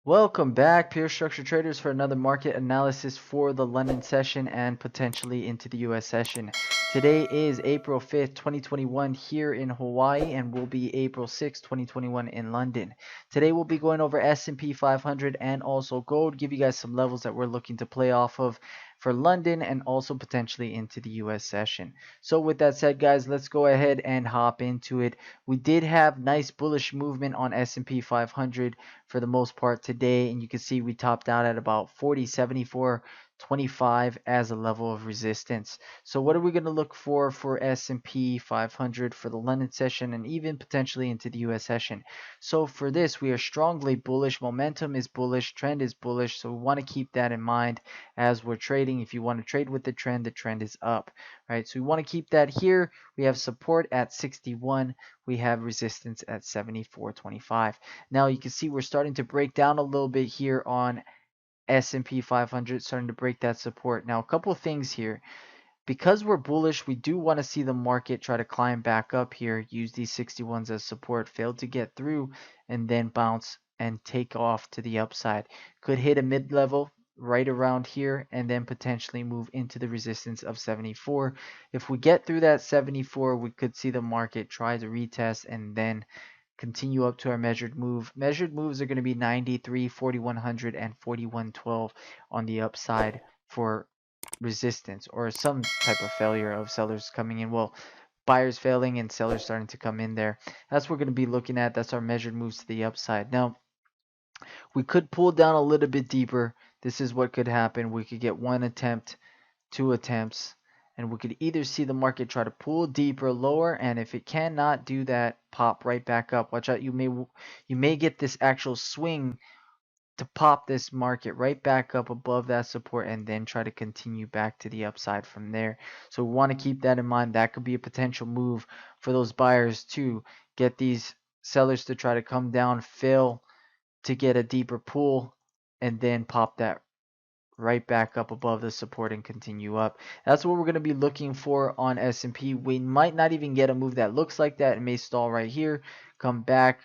Welcome back, pure structure traders, for another market analysis for the London session and potentially into the US session. Today is April 5th, 2021 here in Hawaii, and will be April 6th, 2021 in London. Today we'll be going over S&P 500 and also gold, give you guys some levels that we're looking to play off of for London and also potentially into the US session. So with that said, guys, let's go ahead and hop into it. We did have nice bullish movement on S&P 500 for the most part today, and you can see we topped out at about 40.7425 as a level of resistance. So what are we going to look for S&P 500 for the London session and even potentially into the US session? So for this, we are strongly bullish. Momentum is bullish, trend is bullish, so we want to keep that in mind as we're trading. If you want to trade with the trend is up, right? So we want to keep that here. We have support at 61, we have resistance at 74.25. Now you can see we're starting to break down a little bit here on S&P 500, starting to break that support. Now a couple of things here. Because we're bullish, we do want to see the market try to climb back up here, use these 61s as support, failed to get through, and then bounce and take off to the upside. Could hit a mid-level right around here and then potentially move into the resistance of 74. If we get through that 74, we could see the market try to retest and then continue up to our measured move. Measured moves are going to be 93, 4100, and 4112 on the upside for resistance or some type of failure of sellers coming in. Well, buyers failing and sellers starting to come in there. That's what we're going to be looking at. That's our measured moves to the upside. Now, we could pull down a little bit deeper. This is what could happen. We could get one attempt, two attempts, and we could either see the market try to pull deeper, lower, and if it cannot do that, pop right back up. Watch out, you may get this actual swing to pop this market right back up above that support and then try to continue back to the upside from there. So we want to keep that in mind. That could be a potential move for those buyers to get these sellers to try to come down, fail to get a deeper pull, and then pop that right back up above the support and continue up. That's what we're going to be looking for on S&P. We might not even get a move that looks like that. It may stall right here, come back,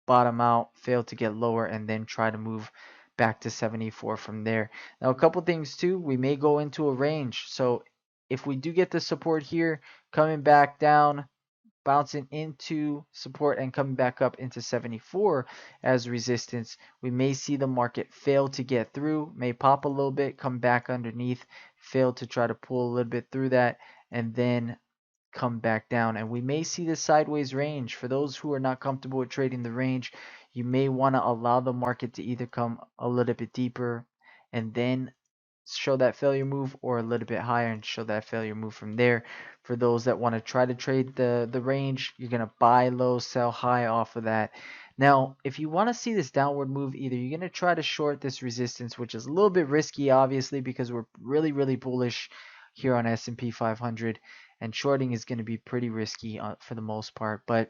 bottom out, fail to get lower, and then try to move back to 74 from there. Now, a couple things too, we may go into a range. So if we do get the support here, coming back down, bouncing into support and coming back up into 74 as resistance, we may see the market fail to get through, may pop a little bit, come back underneath, fail to try to pull a little bit through that, and then come back down. And we may see this sideways range. For those who are not comfortable with trading the range, you may want to allow the market to either come a little bit deeper and then show that failure move, or a little bit higher and show that failure move from there. For those that want to try to trade the range, you're going to buy low, sell high off of that. Now, if you want to see this downward move, either you're going to try to short this resistance, which is a little bit risky, obviously, because we're really bullish here on S&P 500, and shorting is going to be pretty risky for the most part. But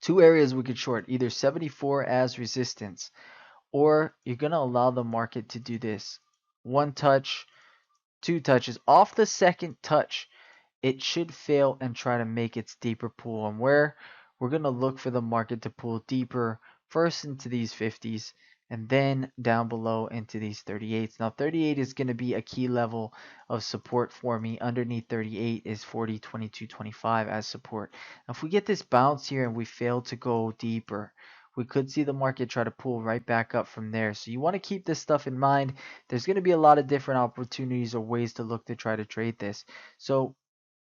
two areas we could short, either 74 as resistance, or you're going to allow the market to do this. One touch, two touches. Off the second touch, it should fail and try to make its deeper pull. And where we're going to look for the market to pull deeper, first into these 50s and then down below into these 38s. Now 38 is going to be a key level of support for me. Underneath 38 is 40.2225 as support. Now if we get this bounce here and we fail to go deeper, we could see the market try to pull right back up from there. So you want to keep this stuff in mind. There's going to be a lot of different opportunities or ways to look to try to trade this. So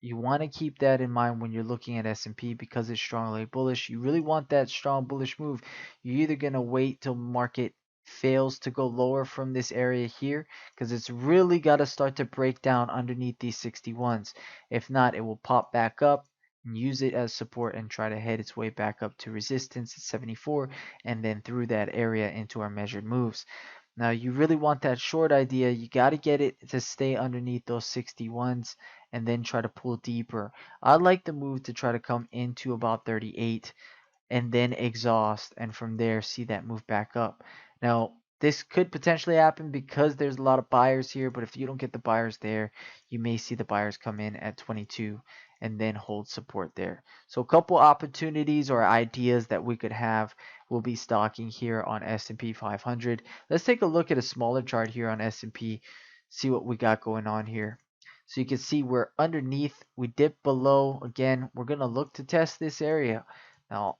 you want to keep that in mind when you're looking at S&P, because it's strongly bullish. You really want that strong bullish move. You're either going to wait till market fails to go lower from this area here, because it's really got to start to break down underneath these 61s. If not, it will pop back up and use it as support and try to head its way back up to resistance at 74 and then through that area into our measured moves. Now you really want that short idea. You got to get it to stay underneath those 61s and then try to pull deeper. I'd like the move to try to come into about 38 and then exhaust, and from there see that move back up. Now This could potentially happen because there's a lot of buyers here, but if you don't get the buyers there, you may see the buyers come in at 22 and then hold support there. So a couple opportunities or ideas that we could have will be stocking here on S&P 500. Let's take a look at a smaller chart here on S&P, see what we got going on here. So you can see we're underneath, we dip below. Again, we're going to look to test this area. Now,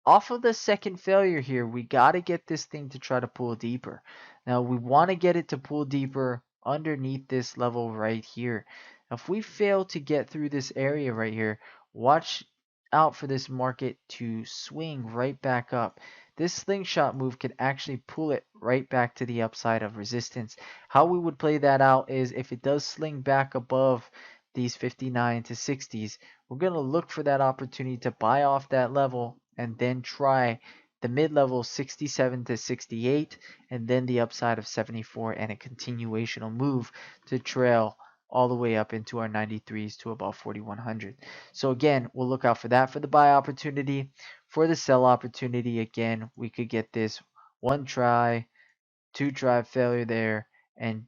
off of the second failure here, we got to get this thing to try to pull deeper. Now, we want to get it to pull deeper underneath this level right here. Now, if we fail to get through this area right here, watch out for this market to swing right back up. This slingshot move could actually pull it right back to the upside of resistance. How we would play that out is if it does sling back above these 59 to 60s, we're going to look for that opportunity to buy off that level and then try the mid-level 67 to 68 and then the upside of 74 and a continuational move to trail all the way up into our 93s to about 4100. So again, we'll look out for that for the buy opportunity. For the sell opportunity, again, we could get this one try, two try failure there, and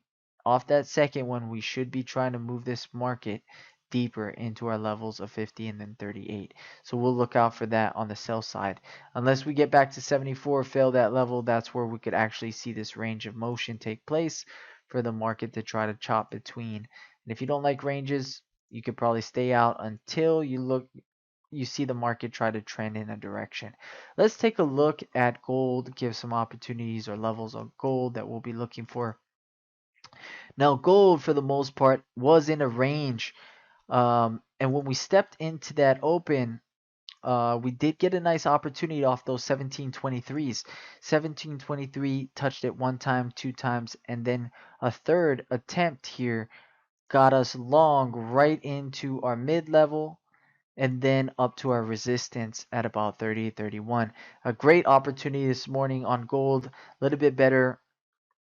off that second one, we should be trying to move this market deeper into our levels of 50 and then 38. So we'll look out for that on the sell side. Unless we get back to 74, fail that level, that's where we could actually see this range of motion take place for the market to try to chop between. And if you don't like ranges, you could probably stay out until you see the market try to trend in a direction. Let's take a look at gold, give some opportunities or levels of gold that we'll be looking for. Now, gold, for the most part, was in a range. And when we stepped into that open, we did get a nice opportunity off those 1723s. 1723 touched it one time, two times, and then a third attempt here got us long right into our mid-level and then up to our resistance at about 30, 31. A great opportunity this morning on gold, a little bit better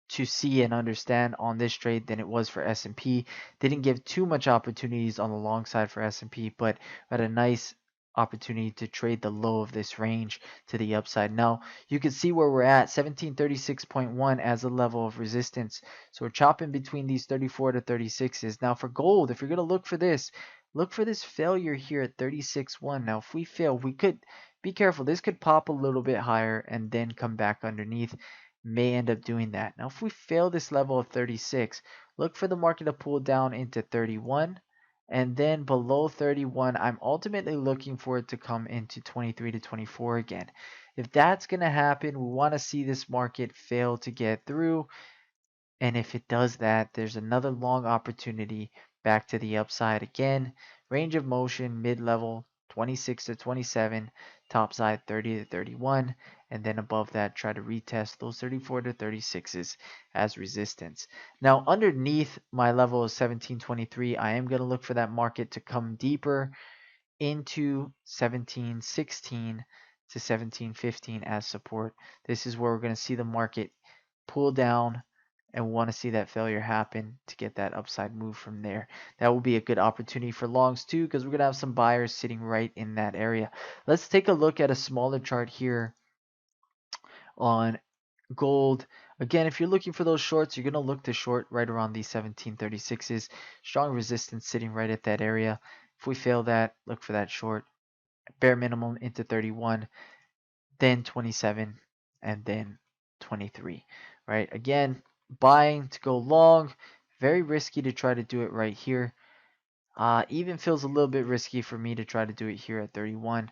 to see and understand on this trade than it was for S&P. Didn't give too much opportunities on the long side for S&P, but had a nice opportunity to trade the low of this range to the upside. Now, you can see where we're at, 1736.1 as a level of resistance. So we're chopping between these 34 to 36s. Now for gold, if you're going to look for this failure here at 36.1. Now, if we fail, we could be careful. This could pop a little bit higher and then come back underneath. May end up doing that. Now, if we fail this level of 36, look for the market to pull down into 31. And then below 31, I'm ultimately looking for it to come into 23 to 24 again. If that's going to happen, we want to see this market fail to get through. And if it does that, there's another long opportunity back to the upside again. Range of motion, mid-level, 26 to 27, top side 30 to 31, and then above that try to retest those 34 to 36s as resistance. Now underneath my level of 1723, I am going to look for that market to come deeper into 1716 to 1715 as support. This is where we're going to see the market pull down and want to see that failure happen to get that upside move from there. That will be a good opportunity for longs too, because we're going to have some buyers sitting right in that area. Let's take a look at a smaller chart here on gold. Again, if you're looking for those shorts, you're going to look to short right around these 1736s. Strong resistance sitting right at that area. If we fail that, look for that short. Bare minimum into 31, then 27, and then 23, right? Again, buying to go long, very risky to try to do it right here. Even feels a little bit risky for me to try to do it here at 31.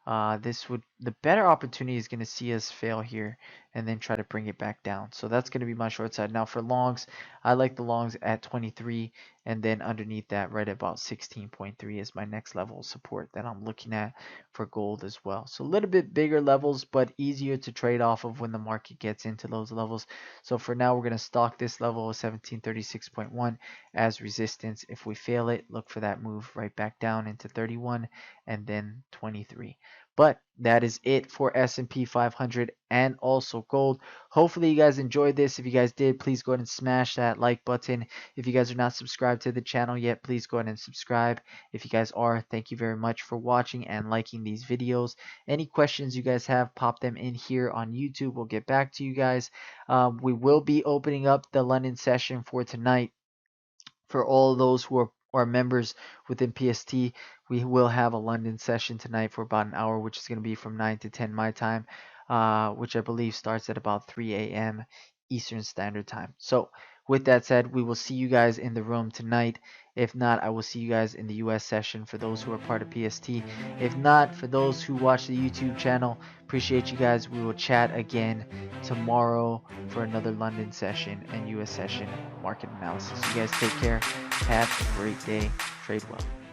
The better opportunity is going to see us fail here and then try to bring it back down. So that's going to be my short side. Now for longs, I like the longs at 23 and then underneath that right about 16.3 is my next level of support that I'm looking at for gold as well. So a little bit bigger levels, but easier to trade off of when the market gets into those levels. So for now, we're going to stock this level of 1736.1 as resistance. If we fail it, look for that move right back down into 31 and then 23. But that is it for S&P 500 and also gold. Hopefully you guys enjoyed this. If you guys did, please go ahead and smash that like button. If you guys are not subscribed to the channel yet, please go ahead and subscribe. If you guys are, thank you very much for watching and liking these videos. Any questions you guys have, pop them in here on YouTube. We'll get back to you guys. We will be opening up the London session for tonight. For all those who are members within PST, we will have a London session tonight for about an hour, which is going to be from 9 to 10 my time, which I believe starts at about 3 a.m. Eastern Standard Time. So, with that said, we will see you guys in the room tonight. If not, I will see you guys in the US session for those who are part of PST. If not, for those who watch the YouTube channel, appreciate you guys. We will chat again tomorrow for another London session and US session market analysis. You guys take care. Have a great day. Trade well.